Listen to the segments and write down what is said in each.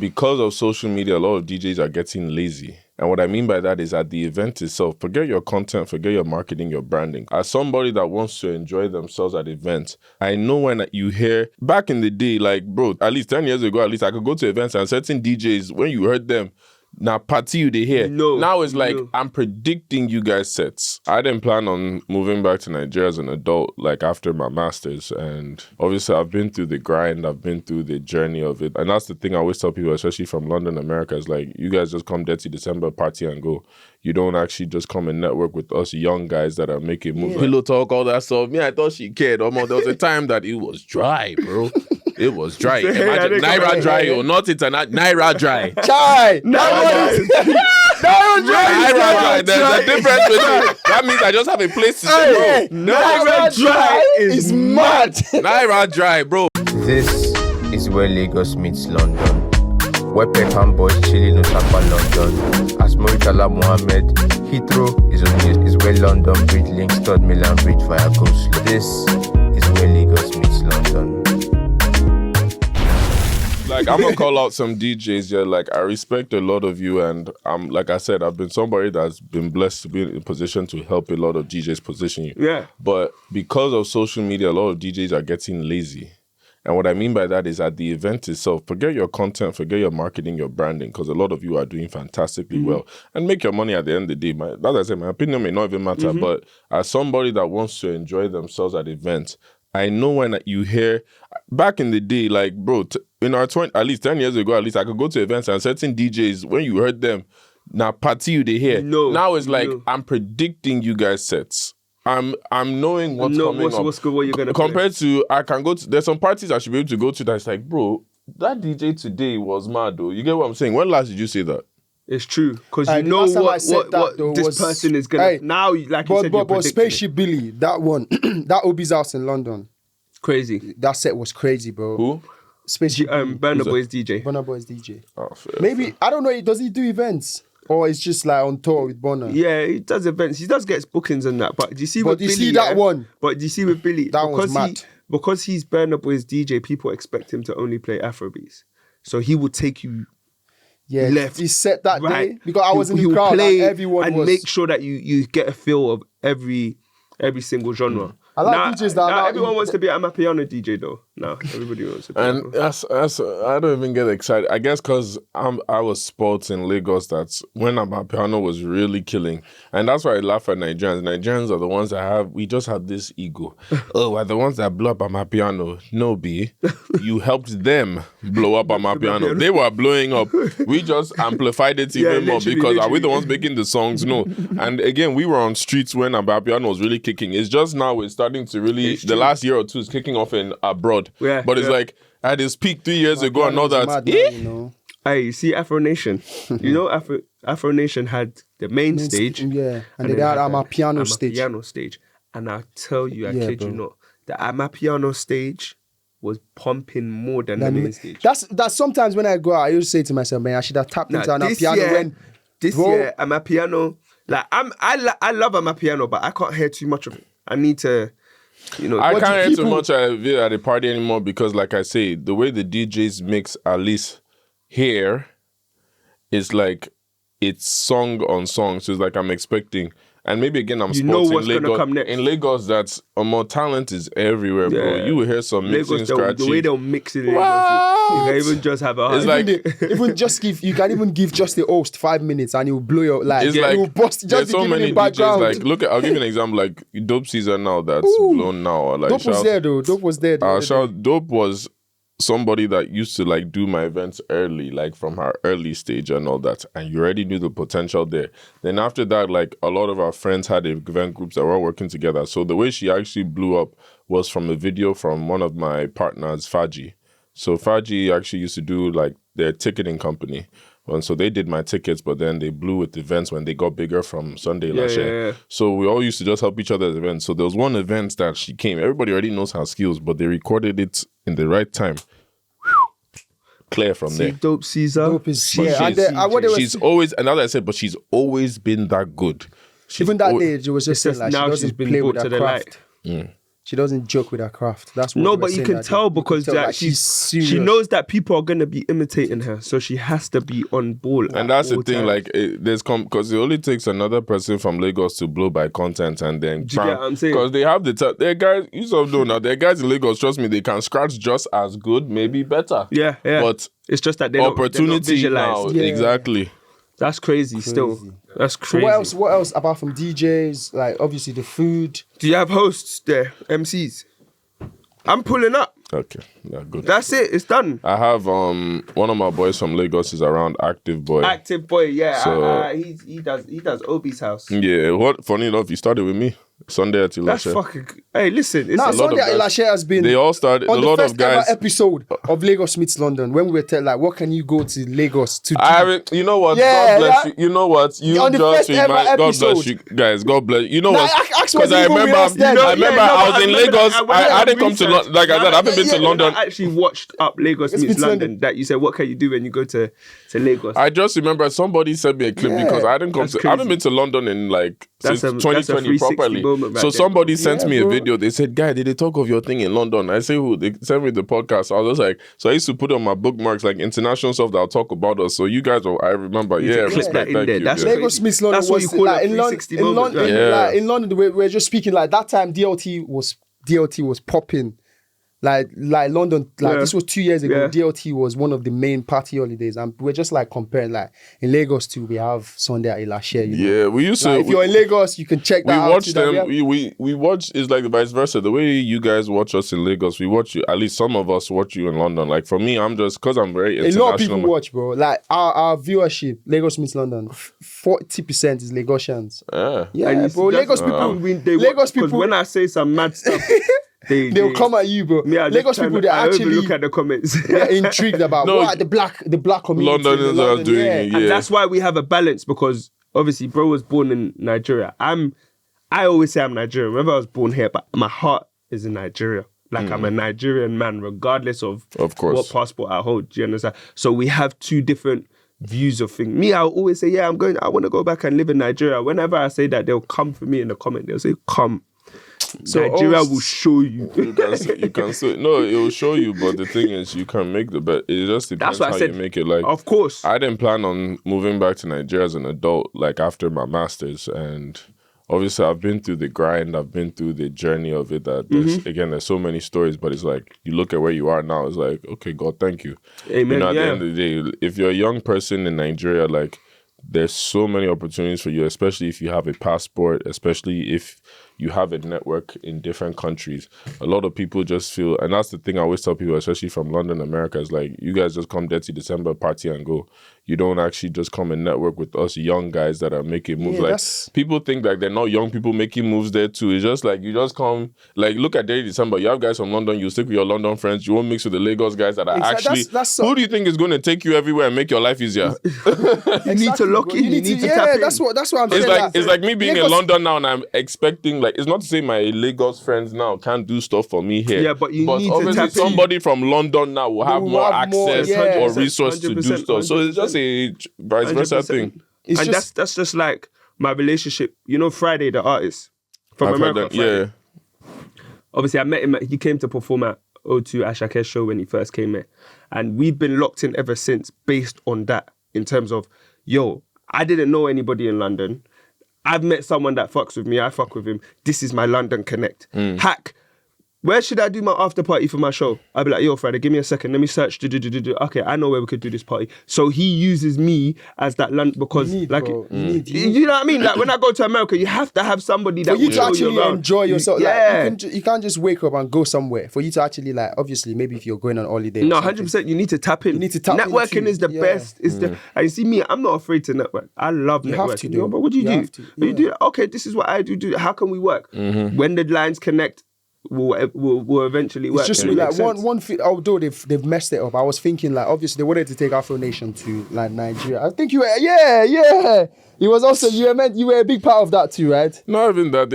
because of social media, a lot of DJs are getting lazy. And what I mean by that is at the event itself, forget your content, forget your marketing, your branding. As somebody that wants to enjoy themselves at events, I know when you hear, back in the day, like, bro, at least 10 years ago, at least I could go to events and certain DJs, when you heard them, now party you they hear. Now it's like, I'm predicting you guys sets. I didn't plan on moving back to Nigeria as an adult, like after my master's. And obviously I've been through the grind, I've been through the journey of it. And that's the thing I always tell people, especially from London, America, is like, you guys just come Dirty December, party and go. You don't actually just come and network with us young guys that are making moves. Pillow talk, all that stuff. Me, I thought she cared. There was a time that it was dry, bro. It was dry. Imagine Naira dry or not Naira dry. Chai! Naira dry. There's a difference between that means I just have a place to stay, bro. Naira dry is mad. Naira dry, bro. This is where Lagos meets London. Where Peckham boys chilling in Osaka, London. As Muritala Mohammed, Heathrow is where London Bridge links Third Milan Bridge via Coast. This is where Lagos meets London. Like, I'm gonna call out some DJs, yeah. Like, I respect a lot of you, and like I said, I've been somebody that's been blessed to be in a position to help a lot of DJs position you. Yeah. But because of social media, a lot of DJs are getting lazy. And what I mean by that is at the event itself, forget your content, forget your marketing, your branding, because a lot of you are doing fantastically well. And make your money at the end of the day. As I said, my opinion may not even matter, but as somebody that wants to enjoy themselves at events, I know when you hear, back in the day, like, bro, in our at least 10 years ago, at least I could go to events and certain DJs, when you heard them, now party you they hear. Now it's like, I'm predicting you guys sets. I'm knowing what's coming up. What's good, what you're gonna compared to, I can go to, there's some parties I should be able to go to that's like, bro, that DJ today was mad though. You get what I'm saying? When last did you say that? It's true, because you know what this person is gonna now. Like you said, but Spaceship Billy, that one, that Obi's house in London, crazy. That set was crazy, bro. Who? Spaceship Burna Boy's DJ. Burna Boy's DJ. Oh, fair, maybe fair. I don't know. Does he do events or it's just like on tour with Burna? Yeah, he does events. He does get bookings and that. But do you see with Billy? That one? But do you see with Billy? That was mad. Because he's Burna Boy's DJ, people expect him to only play Afrobeats. So he will take you. Yeah, left, he set that day because I was in the will crowd. Play like everyone and was. Make sure that you get a feel of every single genre. I like DJs that. Now everyone wants to be an Amapiano DJ though. Now everybody wants to be. And that's I don't even get excited. I guess because I was spoiled in Lagos. That's when Amapiano was really killing, and that's why I laugh at Nigerians. Nigerians are the ones that we just have this ego. Oh, we're the ones that blow up Amapiano. No, you helped them blow up Amapiano. They were blowing up. We just amplified it even more because are we the ones making the songs? No. And again, we were on streets when Amapiano was really kicking. It's just now it's starting to really, the last year or two is kicking off in abroad. Yeah, but it's like at its peak 3 years ago and all that. Mad, you know? Hey, you see AfroNation? You know AfroNation had the main stage. Yeah, and they had Amapiano stage. And I tell you, I kid you not, the Amapiano stage was pumping more than the main stage. That's sometimes when I go out, I used to say to myself, man, I should have tapped into Amapiano this year, Amapiano, like I love Amapiano, but I can't hear too much of it. I need to, I can't hear too much of it at a party anymore because, like I say, the way the DJs mix MsAlice here is like it's song on song. So it's like I'm expecting, and maybe again I'm sporting what's Lagos. Gonna come next. In Lagos, that's more talent is everywhere, bro. You will hear some mixing scratching. The way they'll mix it in Lagos, you can even just have a. It's like you can even give just the host 5 minutes and it will blow your life. It's like it will bust just so many background. DJs. Like I'll give you an example. Like Dope Caesar now that's blown now. Like Dope was there though. Dope was there. Dope was somebody that used to like do my events early, like from her early stage and all that, and you already knew the potential there. Then after that, like a lot of our friends had event groups that were working together. So the way she actually blew up was from a video from one of my partners, Faji. So Faji actually used to do like their ticketing company. And so they did my tickets, but then they blew with events when they got bigger from Sunday last year. Yeah. So we all used to just help each other's events. So there was one event that she came. Everybody already knows her skills, but they recorded it in the right time. Clear from there. Dope Caesar. Dope is she's always, and as I said, but she's always been that good. Even that day, it was just saying like now she doesn't she's been play brought with to her the craft. light. She doesn't joke with her craft. That's what No, we were but you saying can that tell day. You because can tell that she's serious. she knows that people are gonna be imitating her, so she has to be on ball. And that's the all thing, times. like, because it only takes another person from Lagos to blow by content, and then Do you get what I'm saying? because they have there guys, you sort of know now, there are guys in Lagos, trust me, they can scratch just as good, maybe better. Yeah. But it's just that they're not opportunity now, visualized. exactly. That's crazy. Still, that's crazy. So what else apart from DJs? Like obviously the food. Do you have hosts there, MCs? I'm pulling up. Okay, yeah, good. That's it. It's done. I have one of my boys from Lagos is around Active Boy. Active Boy, yeah. So- He does Obi's house. Yeah, funny enough, he started with me Sunday at That's Ilashe. fucking. Hey, listen. It's Now lot of Sunday guys- Ilashe has been They all started. on a the lot first of guys. ever episode of Lagos Meets London when we were telling like what can you go to Lagos to do? You know what? Yeah, God bless yeah. you. You know what? You On the just first ever remind. God bless episode. you guys. God bless you. You know Nah, what? Ax was I even with remember. us then. I remember. I was in Lagos. I didn't come to London. Like I said, I haven't been to London. I actually watched up Lagos Meets Meets London. London. That you said, what can you do when you go to Lagos? I just remember somebody sent me a clip Yeah, because I didn't come that's to. I haven't crazy. been to London in like That's since a 2020 360 properly. moment right So there, somebody sent Yeah, me a bro. video. They said, "Guy, did they talk of your thing in London?" I say, "Who?" They sent me the podcast. I was just like, so I used to put on my bookmarks like international stuff that'll talk about us. So you guys, I remember. You need to Yeah, clip respect. that in Thank there. you. That's yeah. crazy. Lagos Meets London That's what was you call like a in London. 360 moment, right? Yeah. In London, we're just speaking like that time. DLT was popping. Like London, Yeah. this was 2 years ago. Yeah. DLT was one of the main party holidays, and we're just like comparing. Like in Lagos too, we have Sunday at Ilashe. You know? Yeah, we used to. Like, if you're in Lagos, you can check We that out. watch too, that them. we have- We watch. It's like the vice versa. The way you guys watch us in Lagos, we watch you. At least some of us watch you in London. Like for me, I'm just because I'm very A international. lot of people watch, bro. Like our viewership, Lagos Meets London, 40% is Lagosians. Yeah. Yeah, And you see, bro. that's- Lagos people, Lagos Because people, when I say some mad stuff, they'll come at you, bro. Me, I just Lagos try people, to- they I actually look at the comments. they're intrigued about No, what the black community Londoners in are London, doing yeah. it, yeah. And that's why we have a balance, because obviously bro was born in Nigeria. I always say I'm Nigerian. Remember I was born here, but my heart is in Nigeria. Like I'm a Nigerian man, regardless of course. what passport I hold. Do you understand? So we have two different views of things. Me, I'll always say, yeah, I want to go back and live in Nigeria. Whenever I say that, they'll come for me in the comment. They'll say, come. So Nigeria also- will show you. You can say no. It will show you, but the thing is, you can make the bet. It just depends That's what how I said. you make it. Like, Of course. I didn't plan on moving back to Nigeria as an adult, like after my masters, and obviously I've been through the grind. I've been through the journey of it. That there's so many stories, but it's like you look at where you are now. It's like, okay, God, thank you. Amen. You know, at Yeah. the end of the day, if you're a young person in Nigeria, like there's so many opportunities for you, especially if you have a passport, especially if you have a network in different countries. A lot of people just feel, and that's the thing I always tell people, especially from London, America, is like, you guys just come Dirty December, party and go. You don't actually just come and network with us young guys that are making moves. Yeah, like that's- people think like they're not young people making moves there too. It's just like you just come, like look at Dirty December. You have guys from London, you stick with your London friends, you won't mix with the Lagos guys that are Exactly. actually That's who do you think is going to take you everywhere and make your life easier? You need to lock bro. in. You need to tap in. That's what I'm It's saying. like it's like me being Lagos- in London now, and I'm expecting like it's not to say my Lagos friends now can't do stuff for me here. Yeah, but you need to obviously tap in. somebody from London now will have will more have more, access yeah. or resource to do 100%, stuff. So it's just a vice versa 100%. thing. It's And just- that's just like my relationship. You know, Friday, the artist from I've heard America. that, Friday. yeah. Obviously, I met him. He came to perform at O2 Ashake's show when he first came in. And we've been locked in ever since based on that, in terms of, yo, I didn't know anybody in London. I've met someone that fucks with me. I fuck with him. This is my London connect. Hack. Where should I do my after party for my show? I'll be like, yo, Friday, give me a second. Let me search. Okay, I know where we could do this party. So he uses me as that London because, You need, like, bro. You need- you know what I mean? Like when I go to America, you have to have somebody that for you will to show actually around. enjoy yourself. Yeah. Like, you can't just wake up and go somewhere. For you to actually, like, obviously, maybe if you're going on holiday. or No, something. 100%. You need to tap in. You need to tap Networking into- is the yeah. best. It's the. And you see me, I'm not afraid to network. I love You have networking. to do. Yo, but what do you, You do? have to, You yeah. do. Okay, this is what I do. How can we work? When the lines connect, we'll eventually work. It's just and it like makes sense. one thing. Although they've messed it up, I was thinking like obviously they wanted to take AFRONATION to like Nigeria. I think you were yeah. It was also you were a big part of that too, right? Not even that.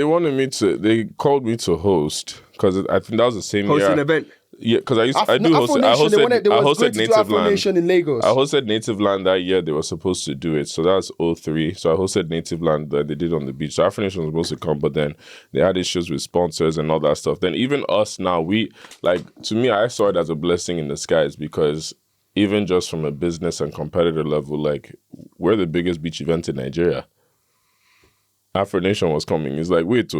They called me to host because I think that was the same Hosting year. an event. Yeah, because I No, AfroNation, they was going to do AfroNation in Lagos. I hosted Native Land that year. They were supposed to do it, so that's 03. So I hosted Native Land that they did on the beach. So AfroNation was supposed to come, but then they had issues with sponsors and all that stuff. Then even us now, to me, I saw it as a blessing in disguise because even just from a business and competitor level, like we're the biggest beach event in Nigeria. AfroNation was coming. It's like, wait,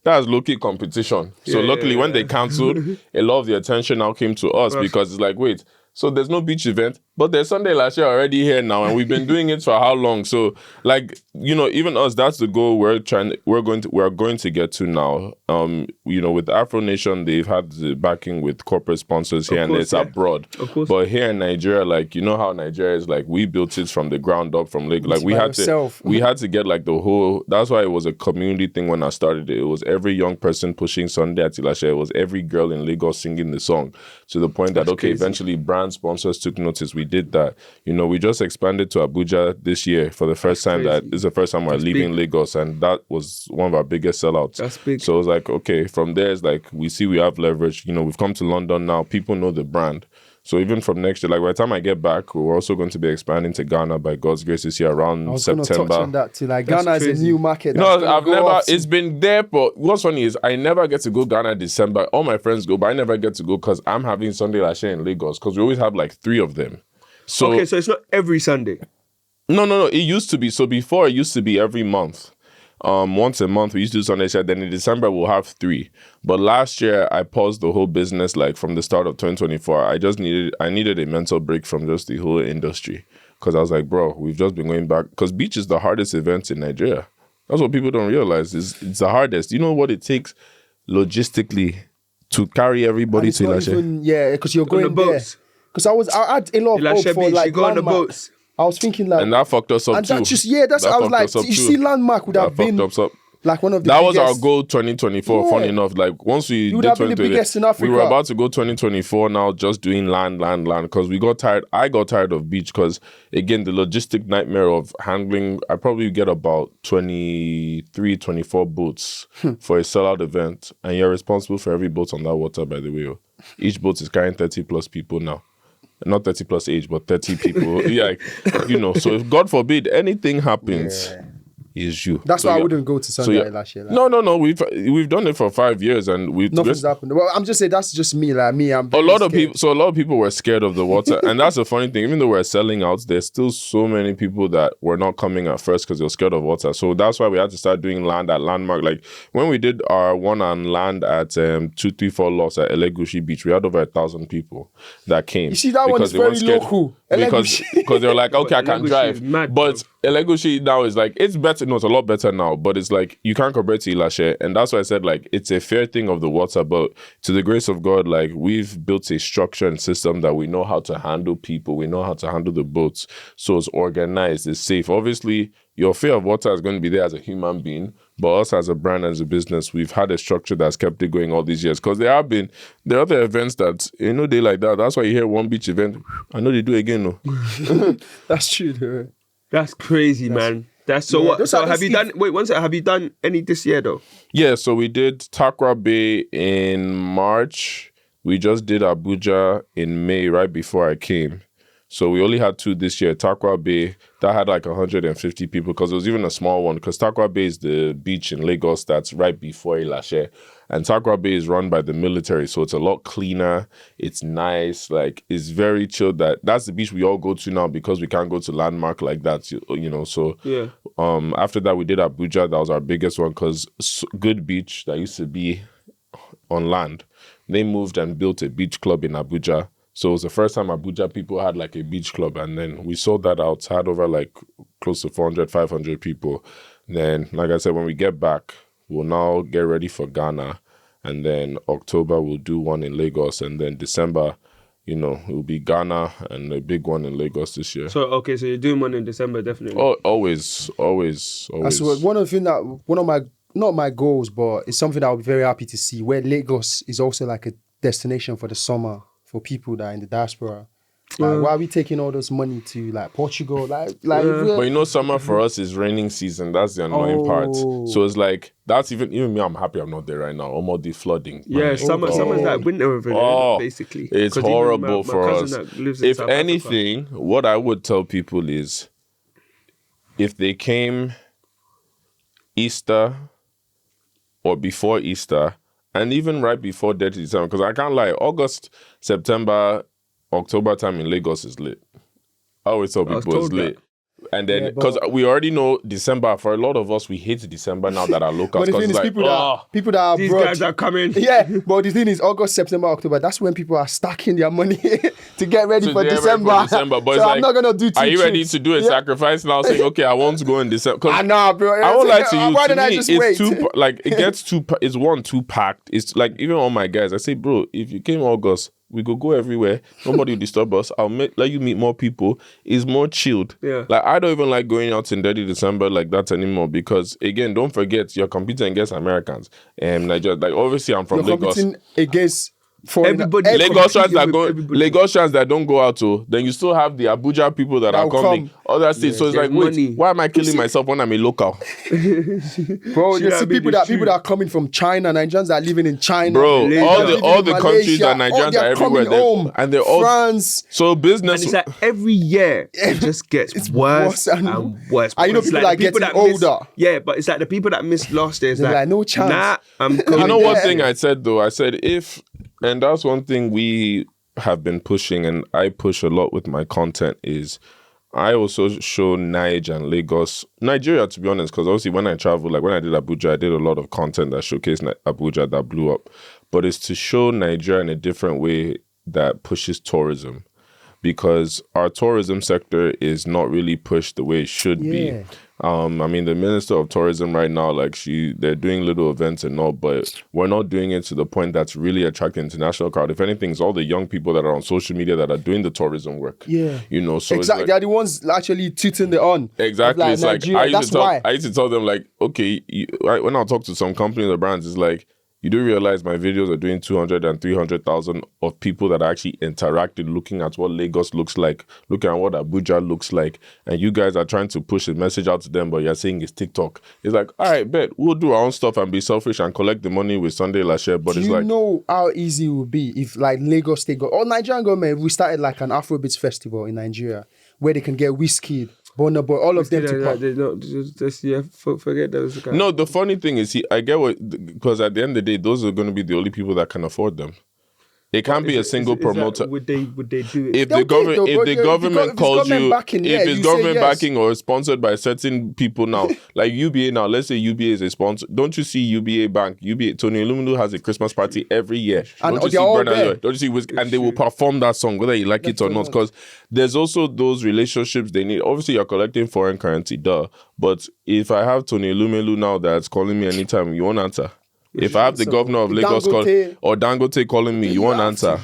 that's low-key competition. So luckily, when they cancelled, a lot of the attention now came to us because it's like, wait, so there's no beach event, but there's Sunday last year already here now, and we've been doing it for how long? So, like, even us, that's the goal we're going to get to now. With AfroNation, they've had the backing with corporate sponsors here, and it's abroad. Of course. But here in Nigeria, like, you know how Nigeria is, like, we built it from the ground up from Lagos. Like, we had to get like the whole. That's why it was a community thing when I started it. It was every young person pushing Sunday at Tilashe. It was every girl in Lagos singing the song to the point that eventually brand sponsors took notice. We did that. We just expanded to Abuja this year for the first time. That is the first time we're leaving Lagos, and that was one of our biggest sellouts. That's big. So it was like, okay, from there it's like we see we have leverage. We've come to London now. People know the brand. So even from next year, like by the time I get back, we're also going to be expanding to Ghana by God's grace this year around September. I was going to touch on that too. Like Ghana is a new market. It's been there, but what's funny is I never get to go Ghana December. All my friends go, but I never get to go because I'm having Sunday Lashe in Lagos because we always have like 3 of them. So it's not every Sunday. No. It used to be. So before, it used to be every month. Once a month we used to do Sunday Lashe. Then in December we'll have 3. But last year I paused the whole business like from the start of 2024. I needed a mental break from just the whole industry because I was like, bro, we've just been going back because beach is the hardest event in Nigeria. That's what people don't realize. It's the hardest. You know what it takes logistically to carry everybody to Lashe? Yeah, because you're going there. Because I had a lot of hope for like go on the boats. I was thinking like, and that fucked us up and too. I was like, you see, Landmark would have been like one of the. That biggest. was our goal 2024. Yeah. Funny enough, like once we did 2024, we were about to go 2024 now, just doing land because we got tired. I got tired of beach because again the logistic nightmare of handling. I probably get about 23, 24 boats for a sellout event, and you're responsible for every boat on that water. By the way, each boat is carrying 30 plus people now. Not 30 plus age, but 30 people. So if God forbid anything happens, it's you. That's why I wouldn't go to Sunday last year. No. We've done it for 5 years and nothing's happened. Well, I'm just saying that's just me. Like me, I'm a lot of people. So a lot of people were scared of the water, and that's the funny thing. Even though we're selling out, there's still so many people that were not coming at first because they were scared of water. So that's why we had to start doing land at Landmark. Like when we did our one on land at 234 Loss at Elegushi Beach, we had over 1,000 people that came. You see, that one is very local. Because they're like, okay, I can drive. But Elegushi now is like, it's better. No, it's a lot better now. But it's like, you can't compare to Ilashe. And that's why I said, like, it's a fair thing of the water. But to the grace of God, like, we've built a structure and system that we know how to handle people. We know how to handle the boats. So it's organized. It's safe. Obviously, your fear of water is going to be there as a human being. But us as a brand, as a business, we've had a structure that's kept it going all these years. Because there are other events that, they like that. That's why you hear one beach event. I know they do again, no. That's true, though. That's crazy, man. That's so. Yeah, what? So have you done? Wait, one second. Have you done any this year though? Yeah. So we did Takra Bay in March. We just did Abuja in May, right before I came. So we only had 2 this year. Takra Bay, that had like 150 people because it was even a small one. Because Takra Bay is the beach in Lagos that's right before Ilashe. And Takra Bay is run by the military, so it's a lot cleaner. It's nice, like it's very chilled. That's the beach we all go to now because we can't go to Landmark like that, So yeah. After that, we did Abuja. That was our biggest one because Good Beach that used to be on land, they moved and built a beach club in Abuja. So it was the first time Abuja people had like a beach club, and then we sold that out, had over like close to 400, 500 people. Then, like I said, when we get back, we'll now get ready for Ghana. And then October, we'll do one in Lagos. And then December, it will be Ghana and a big one in Lagos this year. So you're doing one in December, definitely? Oh, always. That's one of the things that, one of my, not my goals, but it's something that I'll be very happy to see, where Lagos is also like a destination for the summer for people that are in the diaspora. Like, why are we taking all this money to like Portugal? Like, But you know, summer for us is raining season. That's the annoying part. So it's like that's even me. I'm happy I'm not there right now. I'm all the flooding. Yeah, man. summer's like winter over there, basically. It's 'Cause even horrible my for us. cousin that lives in If South Africa. anything, what I would tell people is, if they came Easter or before Easter, and even right before Dirty December, because I can't lie, August, September, October time in Lagos is lit. I always tell people it's lit. And then, because we already know December, for a lot of us, we hate December now that are local. But the thing is, people that are these abroad, guys are coming. Yeah, but the thing is, August, September, October, that's when people are stacking their money to get ready for December. But so it's I'm not going to do two Are you ready trips. to do a sacrifice now, saying, okay, I want to go in December? I know, bro. I won't lie to you. Why To don't I me, just it's wait? too, like, it gets too, it's too packed. It's like, even all my guys, I say, bro, if you came August, we could go everywhere. Nobody will disturb us. I'll let you meet more people. It's more chilled. Yeah. Like, I don't even like going out in Dirty December like that anymore because, again, don't forget, you're competing against Americans. And Nigeria, like, obviously, I'm from You're Lagos. competing against foreign- Everybody- Lagosians that go, everybody. Lagosians that don't go out, then you still have the Abuja people that are will coming. come. Other states. So it's like, There's wait, money. why am I killing myself when I'm a local? Bro, you Should I see be people the that are coming from China, Nigerians that are living in China. Bro, Nigerians all living the in countries that Malaysia, Nigerians they're are everywhere, coming home. and they're all France. so And business. it's like every year it just gets worse and worse. And you know Because people it's are getting that miss- older. Yeah, but it's like the people that missed last year is They're like, like, no chance. Nah, I'm You coming. know what there. thing I said though? I said and that's one thing we have been pushing, and I push a lot with my content is. I also show Nigeria and Lagos, Nigeria to be honest, because obviously when I travel, like when I did Abuja, I did a lot of content that showcased Abuja that blew up. But it's to show Nigeria in a different way that pushes tourism. Because our tourism sector is not really pushed the way it should be. I mean, the Minister of Tourism right now, like they're doing little events and all, but we're not doing it to the point that's really attracting international crowd. If anything, it's all the young people that are on social media that are doing the tourism work. Yeah. You know, so Exactly. it's They're like, the ones actually tooting the on. exactly. It's like, Nigeria. That's why. I used to tell them like, okay, when I talk to some companies or brands, it's like, you do realize my videos are doing 200 and 300,000 of people that are actually interacting, looking at what Lagos looks like, looking at what Abuja looks like, and you guys are trying to push a message out to them, but you're saying it's TikTok. It's like, all right, bet we'll do our own stuff and be selfish and collect the money with Sunday Lashare. But Do it's you like, know how easy it would be if like Lagos State or Nigerian government, we started like an Afrobeats festival in Nigeria where they can get Wizkid, Burna Boy, all of them to come. Forget those guys. no, the funny thing is, I get because at the end of the day, those are going to be the only people that can afford them. It can't be a single promoter. Would they do it? If They'll the government, do it though, if the but government if it's calls government you, backing, yeah, if it's you say government yes. backing or sponsored by certain people now, like UBA now, let's say UBA is a sponsor. Don't you see UBA Bank? UBA Tony Iluminu has a Christmas party every year. And Don't you see they're all Bernard there. Lloyd? Don't you see Wiz? And they will perform that song whether you like it or not. Because there's also those relationships they need. Obviously, you're collecting foreign currency, duh. But if I have Tony Iluminu now that's calling me anytime, you won't answer. If I have the governor of Lagos or Dangote calling me, you won't answer.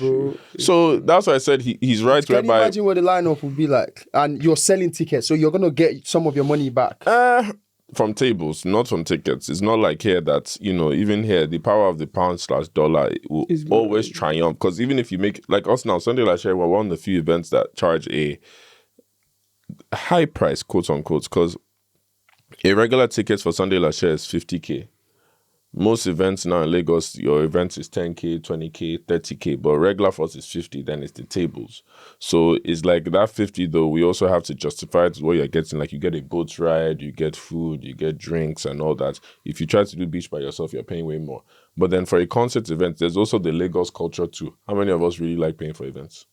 So that's why I said he's right. Can you Whereby imagine what the lineup would be like? And you're selling tickets, so you're gonna get some of your money back. from tables, not from tickets. It's not like here that, even here, the power of the pound/dollar will always triumph. Because even if you make, like us now, Sunday Lashare, we're one of the few events that charge a high price, quote unquote, because a regular ticket for Sunday Lashare is 50K. Most events now in Lagos, your event is 10K, 20K, 30K, but regular for us is 50, then it's the tables. So it's like that 50 though, we also have to justify it to what you're getting. Like you get a boat ride, you get food, you get drinks and all that. If you try to do beach by yourself, you're paying way more. But then for a concert event, there's also the Lagos culture too. How many of us really like paying for events?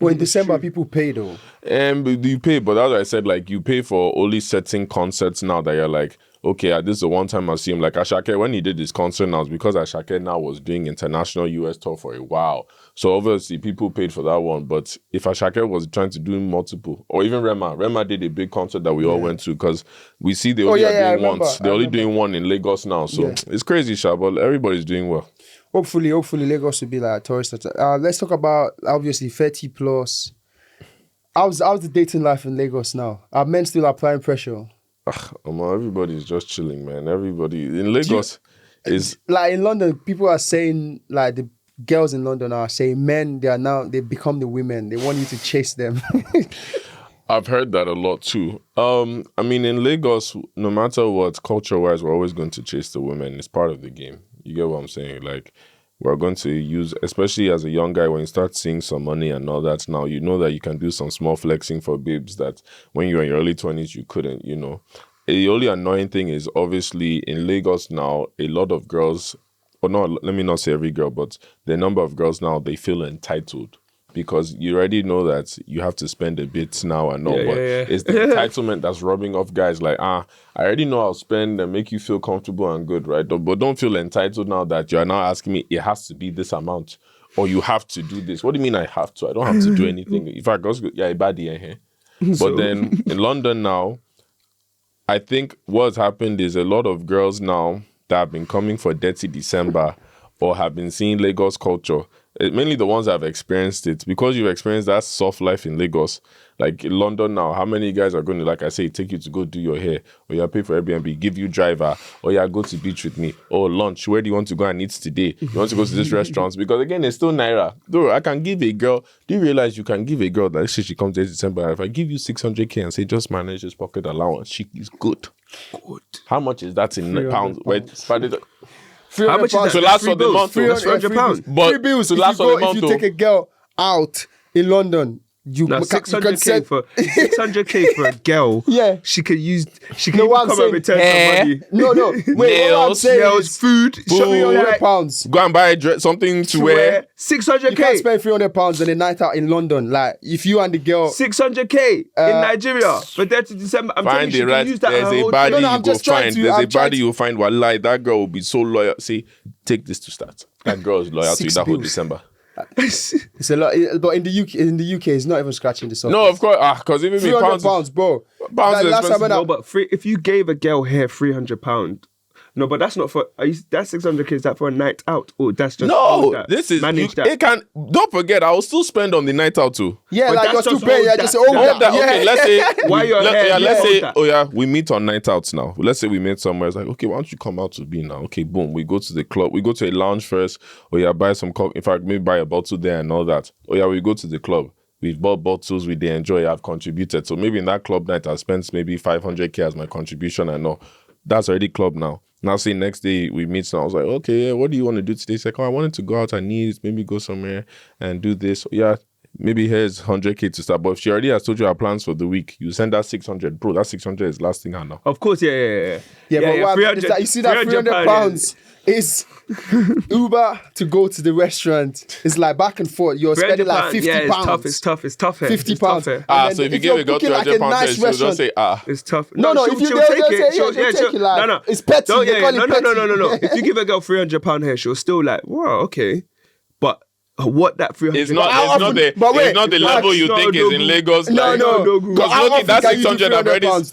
Well, in December, people pay though. You pay, but as I said, like you pay for only certain concerts now that you're like, okay, this is the one time I see him. Like Ashake, when he did this concert now, it's because Ashake now was doing international US tour for a while. So obviously people paid for that one. But if Ashake was trying to do multiple, or even Rema did a big concert that we all went to, because we see they only are doing once. They're only doing one in Lagos now. So it's crazy, Sha, but everybody's doing well. Hopefully Lagos will be like a tourist. Let's talk about obviously 30 plus. How's the dating life in Lagos now? Are men still applying pressure? Everybody's just chilling, man. Everybody in Lagos is like in London. People are saying like girls in London are saying men, they've become the women. They want you to chase them. I've heard that a lot too. I mean, in Lagos, no matter what, culture-wise, we're always going to chase the women. It's part of the game. You get what I'm saying? Like, we're going to use, especially as a young guy, when you start seeing some money and all that now, you know that you can do some small flexing for babes that when you're in your early 20s, you couldn't, you know. The only annoying thing is, obviously, in Lagos now, a lot of girls, or no, let me not say every girl, but the number of girls now, they feel entitled. Because you already know that you have to spend a bit now and all, but it's the entitlement that's rubbing off guys like, I already know I'll spend and make you feel comfortable and good, right? But don't feel entitled now that you're now asking me, it has to be this amount, or you have to do this. What do you mean I have to? I don't have to do anything. In fact, yeah, body here. But then in London now, I think what's happened is a lot of girls now that have been coming for Dirty December or have been seeing Lagos culture, mainly the ones that have experienced it, because you've experienced that soft life in Lagos. Like in London now, how many guys are going to, like I say, take you to go do your hair, or you pay for Airbnb, give you driver, or you go to beach with me, or lunch, where do you want to go and eat today? You want to go to this restaurant? Because again, it's still Naira. Though I can give a girl, do you realize you can give a girl that, let's say she comes this December, if I give you 600k and say just manage this pocket allowance, she is good. Good. How much is that in pounds? Wait, how much is that? To last for the month, £300. But free bills. to last for the month, if you take a girl out in London, you 600k for 600k for a girl. Yeah, she can come and return some money. No. Wait, what I'm saying nails, food. £300. Go and buy something to wear. 600k. You can't spend £300 on a night out in London. Like if you and the girl 600k in Nigeria for 30 December. I'm telling you, she can use that. There's a body you go find. There's a body you'll find. Wallahi, that girl will be so loyal. See, take this to start. That girl is loyal to you that whole December. It's a lot, but in the UK, it's not even scratching the surface. No, of course, because even £300, bro. Pounds is expensive. No, but if you gave a girl here £300, no, but that's not for. That's 600k. Is that for a night out, or that's just this is manage that? It can. Don't forget, I will still spend on the night out too. Yeah, but like you're still paying. Yeah, just that. Okay, let's say why you're here. Let's say we meet on night outs now. Let's say we meet somewhere. It's like, okay, why don't you come out to be now? Okay, boom, we go to the club. We go to a lounge first. Buy some coke. In fact, maybe buy a bottle there and all that. We go to the club. We've bought bottles, they enjoy, I've contributed. So maybe in that club night, I spent maybe 500k as my contribution. I know that's already club now. Now, say next day we meet, so I was like, okay, what do you want to do today? He's like, I wanted to go out and maybe go somewhere and do this. Yeah, maybe here's 100k to start. But if she already has told you her plans for the week, you send that 600, bro. That 600 is last thing I know. Of course, yeah. But what happens is that you see that £300 is Uber to go to the restaurant. It's like back and forth. You're spending like £50. Yeah, it's tough. £50. So if you give a girl £300, she'll just say, it's tough. No, if you take it, she'll take it like, no. It's petty. No. If you give a girl £300 here, she'll still like, wow, okay. But what that 300 it's not the level you think is in Lagos. No. Because that 600 I've already, because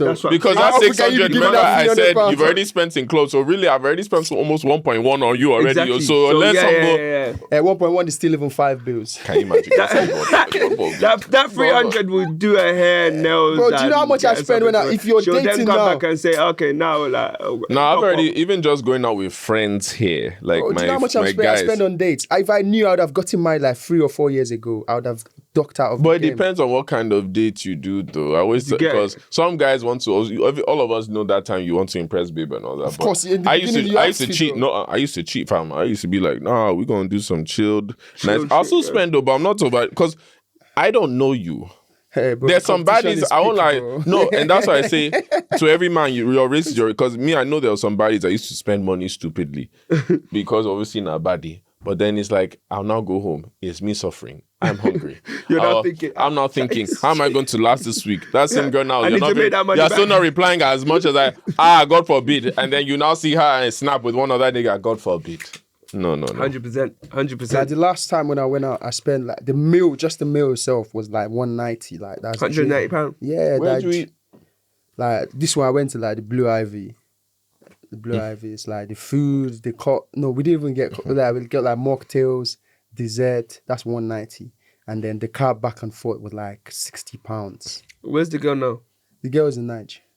that 600, remember I said you've already spent in clothes. So really, I've already spent almost 1.1 on you already. Exactly. So let's go. 1.1 is still even 5 bills. Can you imagine? that 300 will do her hair, nails. Bro, do you know how much I spend if you're dating now? She'll then come back and say, okay, now like. I've already, even just going out with friends here, like do you know how much I spend on dates? If I knew, I would have gotten married like 3 or 4 years ago. I would have ducked out of But the it depends on what kind of date you do, though. I always because some guys want to. All of us know that time you want to impress babe and all that. Of course, I used to cheat. No, I used to cheat, fam. I used to be like, nah, we're gonna do some chilled. Nice. I'll still spend though, but I'm not over because I don't know you. Hey, bro, there's some baddies I won't like. No, and that's why I say to every man, your risk is your. Because me, I know there are some baddies that used to spend money stupidly because obviously not baddie. But then it's like, I'll now go home. It's me suffering. I'm hungry. I'm not thinking, how am I going to last this week? That same girl now, you're still not replying as much as God forbid. And then you now see her and snap with one other nigga, God forbid. No. 100%. Like the last time when I went out, I spent like the meal itself was like 190. Like that's £190. Yeah. Where did you eat? Like this one, I went to like the Blue Ivy. The Blue Ivy is like the food, we didn't even get we got like mocktails, dessert, that's 190. And then the cab back and forth was like £60. Where's the girl now? The girl's in Nigeria.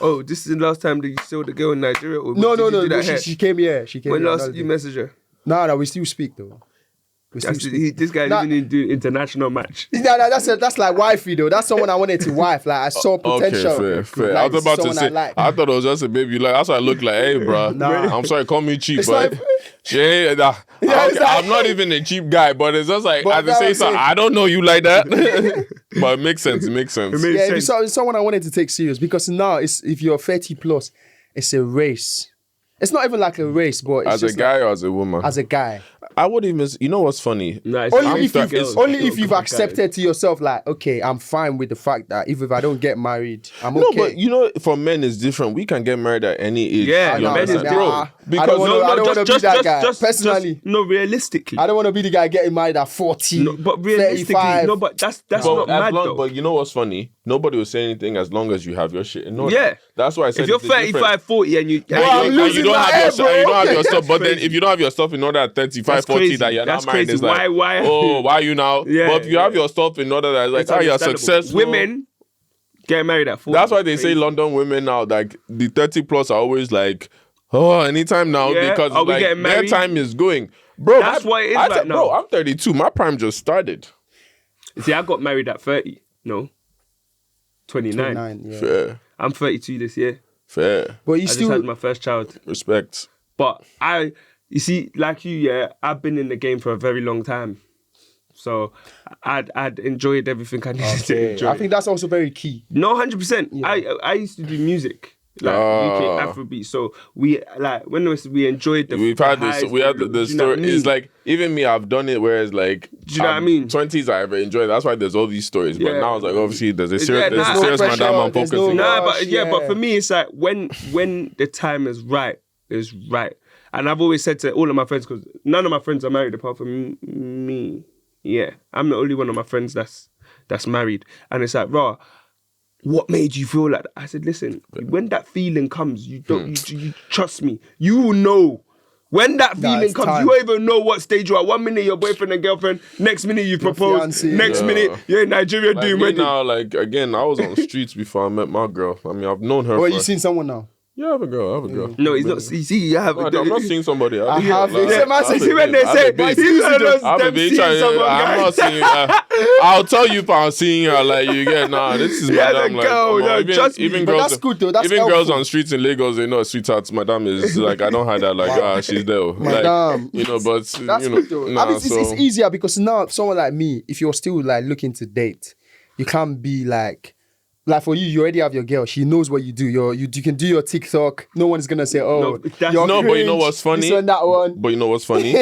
Oh, this is the last time that you saw the girl in Nigeria? Or No, she came here. When last did you message her? No, we still speak though. This guy Nah. didn't even do international match. That's like wifey though. That's someone I wanted to wife. Like I saw potential. Okay, fair. Like, I was about to someone say. I like. I thought it was just a baby. Like that's why I look like, hey, bro. Nah. I'm sorry, call me cheap, It's but like- yeah, nah. Yeah, it's Okay, like- I'm not even a cheap guy, but it's just like But at the that's same what I'm time, saying. I don't know you like that, but it makes sense. It makes sense. It makes Yeah, sense. it's someone I wanted to take serious because now if you're 30 plus, it's a race. It's not even like a race, but it's As a just guy or as a woman, like, as a guy. I would even. You know what's funny? Nah, it's Only if, girls. you've accepted to yourself, like, okay, I'm fine with the fact that if I don't get married, I'm okay. No, but you know, for men it's different. We can get married at any age. Yeah, you no, men is understand? different. I Because don't wanna be that guy. Personally. no, realistically. I don't want to be the guy getting married at 40, No, but realistically, 35. no, but that's But not mad though. But you know what's funny? Nobody will say anything as long as you have your shit in order. Yeah. That's why I said If you're it's a different- 35, 40 and you... And I'm you losing don't my have hair, your stuff, and you don't have your stuff. That's But then crazy. if you don't have your stuff in order at 35, That's 40, crazy. that you're That's not married, crazy. it's like, Why? oh, why you now? Yeah, But if you have your stuff in order, that's like, It's oh, you're understandable. successful. Women get married at 40. That's why they say Crazy. London women now, like the 30 plus are always like, oh, anytime now, Yeah. because Are we like, getting their married? time is going. Bro, That's why it is right now. Bro, I'm 32. My prime just started. See, I got married at 30. No. 29. 9, yeah. Fair. I'm 32 this year. Fair. But you I just had still, my first child. Respect. But you see, like you, yeah, I've been in the game for a very long time. So I'd enjoyed everything I needed to enjoy. I think that's also very key. No, 100%. I used to do music, like UK Afrobeat. So we like when we enjoyed the. We've the had this. highs, We had the do you know story. what I mean? It's like even me. I've done it. Whereas like, Do you know what I mean? 20s I've enjoyed. That's why there's all these stories. But Yeah. now it's like obviously there's a serious, Yeah, there's nah. a serious No madam pressure, I'm there's no focusing. Nah, on. but yeah. but for me, it's like when the time is right, it's right. And I've always said to all of my friends, because none of my friends are married apart from me. Yeah, I'm the only one of my friends that's married. And it's like, raw, what made you feel like that? I said, listen, when that feeling comes, you don't, you trust me, you will know. When that feeling it's comes, time. you won't even know what stage you are. 1 minute you're boyfriend and girlfriend, next minute you propose, fiancé. next Yeah. minute you're in Nigeria Like doing me wedding. now, like again, I was on the streets before I met my girl. I mean, I've known her. Or for, you seen someone now? Yeah, I have a girl. I have a girl. No, he's not. You see, you have. No, I'm not seeing somebody. I have it. Yeah, man, see when they say he's one of those them seeing someone, I'm not guys. seeing. I'll tell you if I'm seeing her. Like you get nah. This is Yeah, madam. the Like girl, come on, no, even, trust me. even But girls. that's good though. That's even girls helpful. on streets in Lagos, they know sweethearts. Madam is like I don't have that. Like she's there. Madam. Like, you know, but That's you know, good though. nah, I mean, it's so- easier because now someone like me, if you're still like looking to date, you can't be like for you already have your girl. She knows what you do. You can do your TikTok. No one's gonna say, oh, No, that's- you're No, but you know cringe, what's funny? This one, that one. But you know what's funny?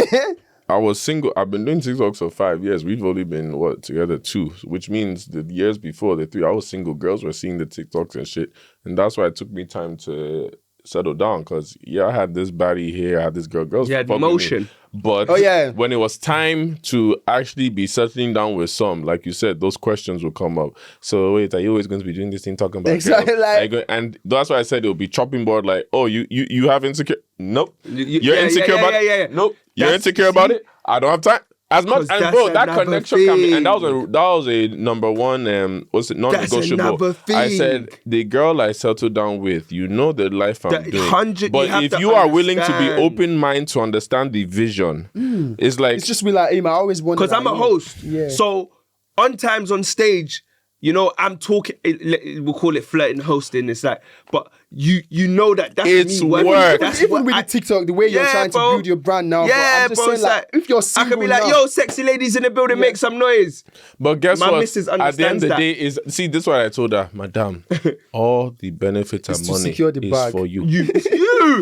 I was single. I've been doing TikToks for 5 years. We've only been together 2, which means the years before the 3, I was single. Girls were seeing the TikToks and shit, and that's why it took me time to settle down. Because I had this baddie here, I had this girl. Girls, You had fuck with me. emotion. But Oh, yeah. when it was time to actually be settling down with some, like you said, those questions will come up. So wait, are you always going to be doing this thing, talking about Exactly, girls? like- Are you go- and that's why I said it'll be chopping board. Like, oh, you have insecure? Nope. You- You're yeah, insecure yeah, about yeah, it? yeah, yeah. Nope. You're That's- insecure about see? it? I don't have time. As much 'Cause and that's bro, that another connection can be, and that thing. was a number one. What's it? Non-negotiable. another I thing. said the girl I settled down with. You know the life I'm That doing. 100 but you have if to you are willing to be understand. open mind to understand the vision, it's like It's just be like, I always wonder. Because I'm a host. Yeah. So on times on stage, you know, I'm talking, we'll call it flirting, hosting. It's like, but you know that's It's me working. work. That's Even what with I- the TikTok, the way you're Yeah, trying bro. to build your brand now. Yeah, but I'm just bro, saying, it's like, if you're I single could be like, now, yo, sexy ladies in the building, make some noise. But guess My what? missus At the end understands of the that. day, is see this is what I told her, Madam. All the benefits It's and to money secure the is bag. for you. You.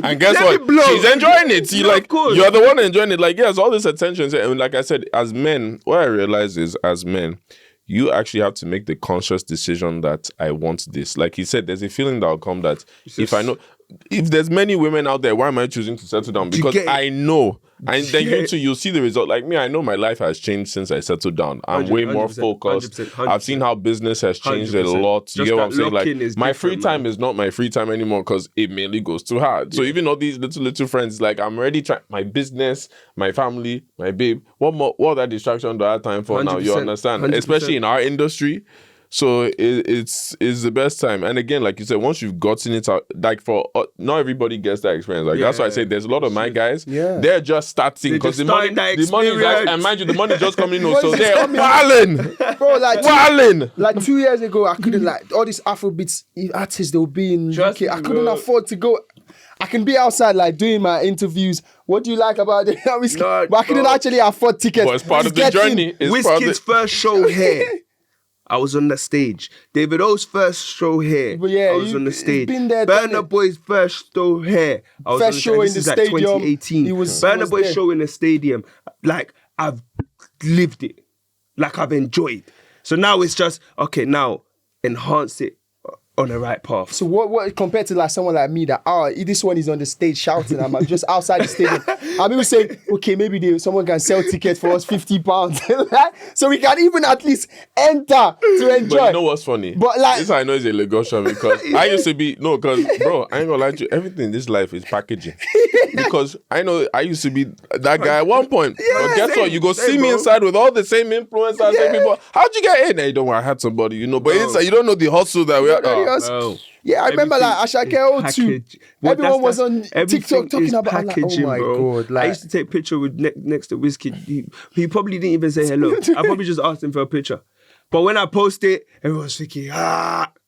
And guess Let what? me blow. She's enjoying it. You Yeah, like of course. you're the one enjoying it. Like yes, all this attention. And like I said, as men, what I realize is as men, you actually have to make the conscious decision that I want this. Like he said, there's a feeling that will come that if I know, if there's many women out there, why am I choosing to settle down? Because get it? I know. And then Yeah. you too, you'll see the result. Like me, I know my life has changed since I settled down. I'm way more 100%, focused. 100%. I've seen how business has changed a 100%. lot. You Just get what that I'm saying? Like lock-in is my free different, time man. is not my free time anymore because it mainly goes too hard. So even all these little friends, like I'm already trying my business, my family, my babe. What other distraction do I have time for now? You 100%, understand? 100%. Especially in our industry. So it's the best time. And again, like you said, once you've gotten it out, like for not everybody gets that experience. Like that's why I say there's a lot of my guys. Yeah. They're just starting because the money is like, and mind you, the money just coming in. So they're wilding, Bro, like wilding. Like 2 years ago, I couldn't like all these Afrobeats artists. They'll be in Trust UK. me, I couldn't bro. afford to go. I can be outside like doing my interviews. What do you like about it? But I couldn't actually afford tickets. But it's part of the Get in. journey. It's part of Wizkid's first show here. I was on the stage. David O's first show here. But yeah, I was on the you've stage. been there, done Burna it. Boy's first show here. I was First on the show in this the is like stadium. 2018. He was Burna Boy's there. show in the stadium. Like I've lived it. Like I've enjoyed. So now it's just okay. Now enhance it on the right path. So what compared to like someone like me that this one is on the stage shouting, I'm just outside the stadium. I'm even saying, okay, maybe someone can sell tickets for us £50, so we can even at least enter to enjoy. But you know what's funny? But like, this I know is a Lagosian because I used to be because bro, I ain't gonna lie to you. Everything in this life is packaging. Because I know I used to be that guy at one point. But guess what? You go see me inside with all the same influencers, same people. How'd you get in? Hey, don't worry, I had somebody, you know. But inside, you don't know the hustle that we are. Yeah, I remember like Ashake O2. Everyone was on TikTok talking about like, oh my God. Like, I used to take a picture with next to Wizkid. He probably didn't even say hello. I probably just asked him for a picture. But when I post it, everyone's thinking,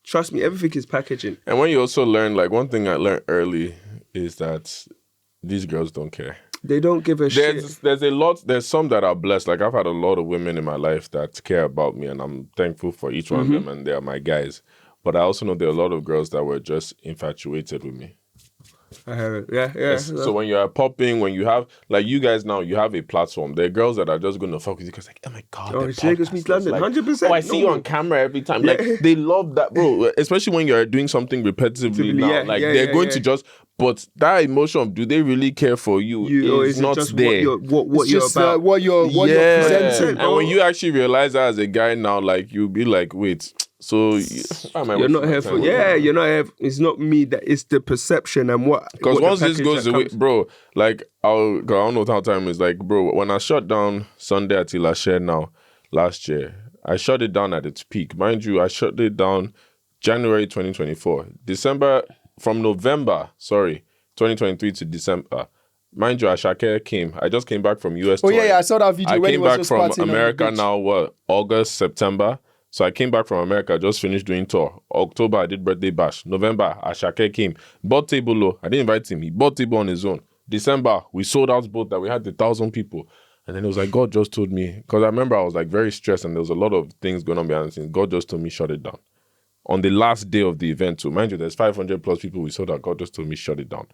trust me, everything is packaging. And when you also learn, like one thing I learned early is that these girls don't care. They don't give a shit. There's some that are blessed. Like I've had a lot of women in my life that care about me and I'm thankful for each one of them and they're my guys. But I also know there are a lot of girls that were just infatuated with me. I have it. Yeah. So when you're popping, when you have, like you guys now, you have a platform. There are girls that are just going to fuck with you because like, oh my God. Oh, it's Lagos meets London, 100%. Oh, I see you on camera every time. Like they love that, bro. Especially when you're doing something repetitively now. They're going to just, but that emotion of do they really care for you is not just there. What you're about. what you're presenting. And when you actually realize that as a guy now, like you'll be like, wait, so you're not here for you're not here. It's not me that it's the perception and what. Because once this goes away, bro, like I don't know how time is. Like, bro, when I shut down Sunday at Ilashe now last year, I shut it down at its peak. Mind you, I shut it down January 2024. From November 2023 to December. Mind you, Ashake came. I just came back from US. Oh yeah, I saw that video. I when came he was back just from partying on the America beach. now. August, September. So I came back from America, just finished doing tour. October, I did birthday bash. November, Ashake came. Bought table low. I didn't invite him. He bought table on his own. December, we sold out both that we had 1,000 people. And then it was like, God just told me, because I remember I was like very stressed and there was a lot of things going on behind the scenes. God just told me, shut it down. On the last day of the event, so mind you, there's 500 plus people we sold out. God just told me, shut it down.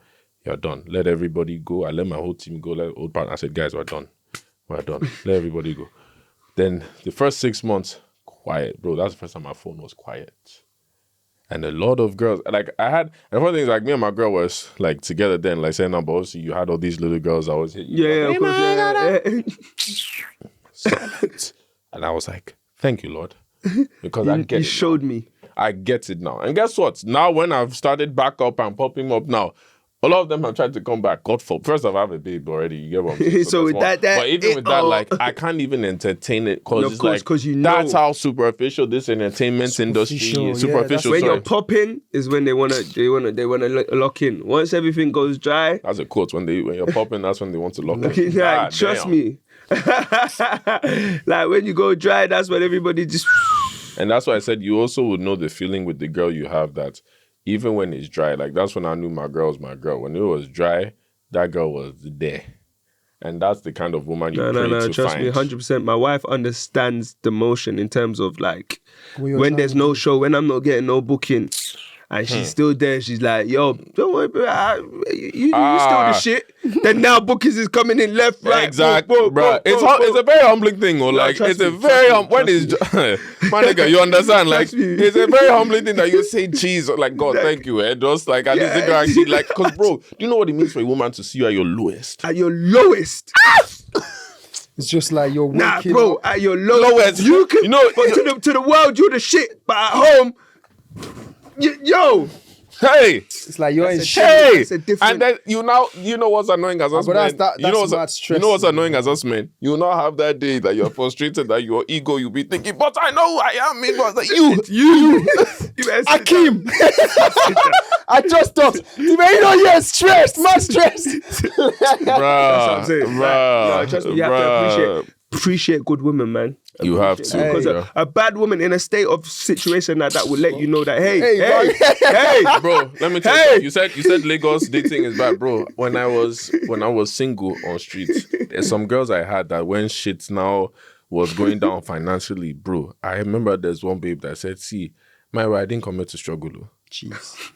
You're done. Let everybody go. I let my whole team go. Let old partner. I said, guys, we're done. We're done. Let everybody go. Then the first 6 months, quiet, bro. That's the first time my phone was quiet. And a lot of girls, like I had, and one thing is like me and my girl was like together then, like saying, no, but obviously you had all these little girls that always hit you. Yeah, of course. Silent. And I was like, thank you, Lord. Because I get it. You showed now. me. I get it now. And guess what? Now when I've started back up and popping up now, a lot of them have tried to come back. God for first off, I have a babe already. You get what I'm saying? So with that, but even with that, like I can't even entertain it because it's like you know that's how superficial this entertainment industry is. Superficial. When you're popping is when they wanna lock in. Once everything goes dry, that's a quote. When you're popping, that's when they want to lock in. Like, trust me. Like when you go dry, that's when everybody just. And that's why I said you also would know the feeling with the girl you have that. Even when it's dry, like that's when I knew my girl was my girl. When it was dry, that girl was there. And that's the kind of woman you pray to find. Trust me, 100%. My wife understands the motion in terms of like, when there's no show, when I'm not getting no booking, and she's still there, she's like, yo, don't worry, bro, you still the shit. Then now bookings is coming in left, right. Exactly, bro. It's a very humbling thing, or like, it's a very, when it's, my nigga, you understand? Like, it's a very humbling thing that you say, Jesus, like, God, thank you, just like, at least they can actually, like, because, bro, do you know what it means for a woman to see you at your lowest? At your lowest. It's just like you're nah, bro, at your lowest. You can, to the world, you're the shit, but at home, yo, Hey, It's like you're in shit. hey, It's a different- and then you know what's annoying as us but men. that's You know what's mad stress, you know what's man. annoying as us men. You now have that day that you're frustrated that your ego, you'll be thinking, but I know who I am, man. But like, you. Akeem. I just thought, you know, you're stressed, man, stressed. That's what I'm saying. Bruh, No, trust me, you have to appreciate good women, man. You have to, Because yeah. a bad woman in a state of situation like that will let you know that, hey, Bro, let me tell you. You said Lagos dating is bad, bro. When I was single on streets, there's some girls I had that when shit now was going down financially, bro. I remember there's one babe that said, "See, Myra, I didn't come here to struggle." Jeez.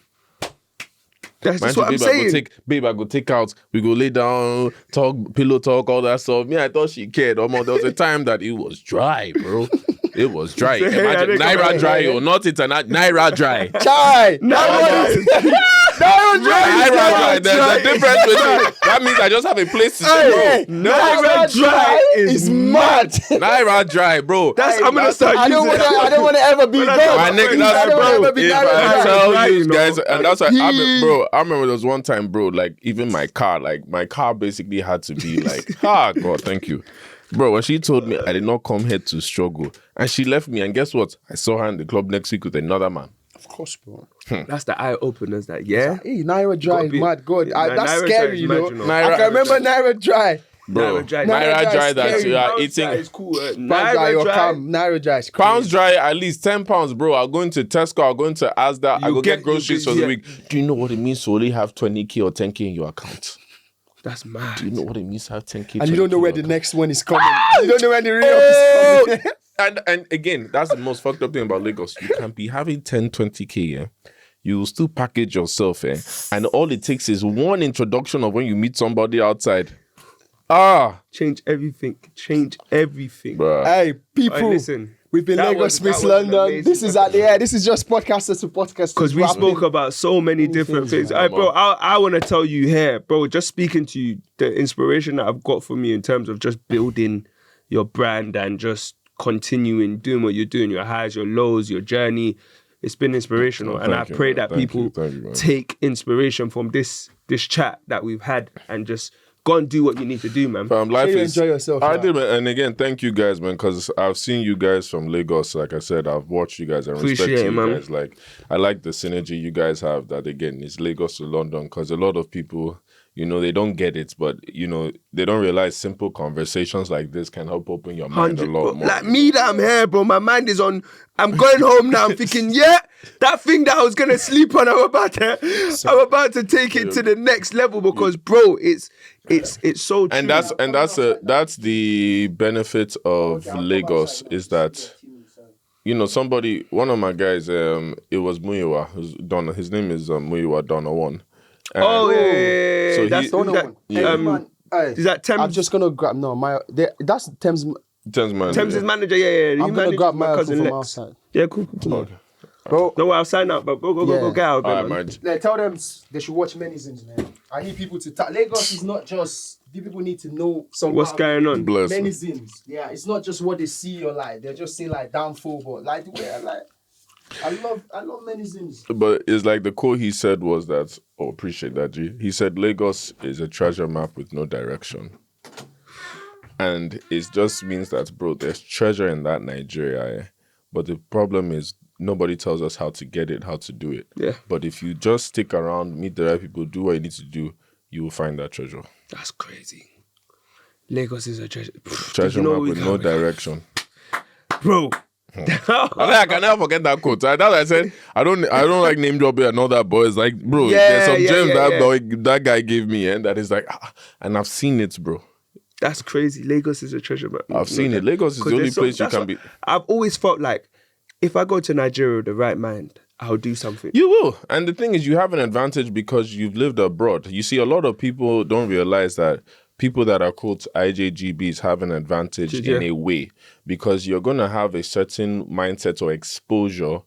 That's Mind just you, what I'm babe, saying. I go take out, we go lay down, talk, pillow talk, all that stuff. Me, I thought she cared. There was a time that it was dry, bro. It was dry. Imagine Naira dry or not Naira dry. Chai. Naira dry. There's a difference between that means I just have a place to stay, bro. Naira dry is mad. Naira dry, bro. I'm gonna start I don't using want to. ever be When I gone. My nigga, I that's don't bro. wanna be If Naira I dry. tell you you know. guys, and that's why I remember there was one time, bro. Like even my car basically had to be like, God, thank you, bro. When she told me I did not come here to struggle, and she left me, and guess what? I saw her in the club next week with another man. Of course, bro. That's the eye openers. That Hey, Naira dry is mad. God, Nah, that's Naira scary, dry is you mad, know. you know. I can remember Naira dry. Bro, Naira dry. Naira dry that scary. you are Pounds eating. dry is cool. Pounds dry, Naira dry. Naira dry is crazy. Pounds dry at least 10 pounds, bro. I'll go into Tesco, I'll go into Asda, I You go get get- groceries you for the get- week. Do you know what it means to only have 20k or 10k in your account? That's mad. Do you know what it means to have 10k? And you don't know 20K where in the your next one is coming. You don't know when the real is coming. And again, that's the most fucked up thing about Lagos. You can be having 10, 20k, yeah? You will still package yourself, eh? And all it takes is one introduction of when you meet somebody outside. Change everything. Bruh. Hey, people. Alright, listen. We've been That Lagos, was Miss an London. amazing This is at the air. This is just podcasters to podcasters. Because we spoke about so many different things. Alright, bro, I want to tell you here, bro, just speaking to you, the inspiration that I've got from you in terms of just building your brand and just continuing doing what you're doing, your highs, your lows, your journey. It's been inspirational. And I Thank you, pray man. that Thank people you. Thank you, man. take inspiration from this chat that we've had and just go and do what you need to do, man. Life you is. enjoy yourself, I man. did, man. And again, thank you guys, man, because I've seen you guys from Lagos. Like I said, I've watched you guys and respect Appreciate you it, man. guys. Like I like the synergy you guys have. That again is Lagos to London, because a lot of people, you know, they don't get it, but you know, they don't realize simple conversations like this can help open your mind a 100, lot bro. more. Like me that I'm here, bro. My mind is on. I'm going home now. I'm thinking, yeah, that thing that I was gonna sleep on, I'm about to take it to the next level because, bro, it's so true. And that's the benefit of Lagos is that, you know, one of my guys, it was Muyiwa, his name is Muyiwa Donna One. Oh yeah. So That's he- Don't know that, one. Hey, man, hey, is that Thames? I'm just gonna grab that's Thames. Thames' manager, yeah. He I'm gonna manages grab my my cousin from Lex. outside. Yeah, cool. Bro, No, I'll sign up, but go, Yeah. get out. Alright, man. man. tell them they should watch Menisms, man. I need people to Lagos is not just people need to know some What's going on? Bless. Menisms. Yeah, it's not just what they see or like they just say like downfall, but like the way I love Menisms. But it's like the quote he said was that, appreciate that, G. He said, Lagos is a treasure map with no direction. And it just means that, bro, there's treasure in that Nigeria. But the problem is nobody tells us how to get it, how to do it. Yeah. But if you just stick around, meet the right people, do what you need to do, you will find that treasure. That's crazy. Lagos is a treasure. Treasure map with no direction. Bro. I can never forget that quote. That's why I said I don't like name dropping and all that, but it's like, bro, there's some gems that guy gave me, and that is like, and I've seen it, bro. That's crazy. Lagos is a treasure map. I've seen it. Lagos is the only place you can be. I've always felt like if I go to Nigeria with the right mind, I'll do something. You will. And the thing is, you have an advantage because you've lived abroad. You see, a lot of people don't realize that people that are called IJGBs have an advantage in a way because you're going to have a certain mindset or exposure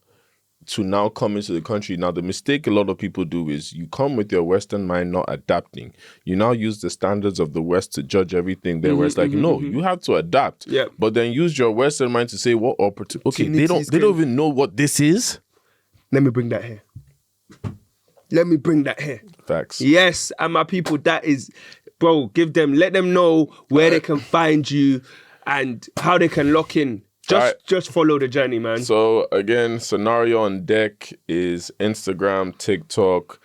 to now come into the country. Now, the mistake a lot of people do is you come with your Western mind not adapting. You now use the standards of the West to judge everything there, where it's like, no, you have to adapt. Yeah. But then use your Western mind to say, what opportunity? Okay, they don't even know what this is. Let me bring that here. Let me bring that here. Facts. Yes, and my people, that is, bro, let them know where they can find you and how they can lock in. Just follow the journey, man. So again, Scenario on Deck is Instagram, TikTok,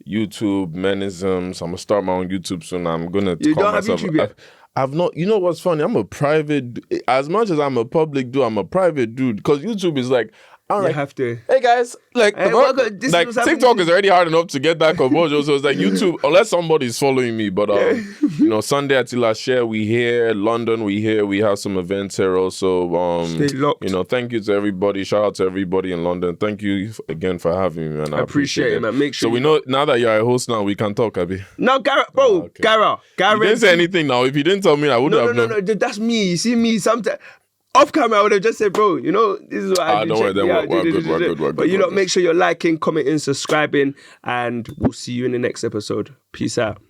YouTube, Menisms. I'm gonna start my own YouTube soon. I'm gonna You call don't have myself. YouTube yet? I've not. You know what's funny? I'm a private. As much as I'm a public dude, I'm a private dude because YouTube is like. I'm You like, have to. hey guys, like, Hey, welcome. This is like what's happening. TikTok is already hard enough to get that composure. So it's like YouTube, unless somebody's following me. But you know, Sunday at Share, we here. London, we here. We have some events here also. Stay locked. You know, thank you to everybody. Shout out to everybody in London. Thank you again for having me, man. I appreciate it, man. Make sure. So we know now that you're a host now, we can talk, Abi. No, Garrett, bro, okay. Garrett. You didn't say anything now. If you didn't tell me, I wouldn't have known. No, that's me. You see me sometimes. Off camera, I would have just said, bro, you know, this is what I do. Don't worry, then we're good. But you know, make sure you're liking, commenting, subscribing, and we'll see you in the next episode. Peace out.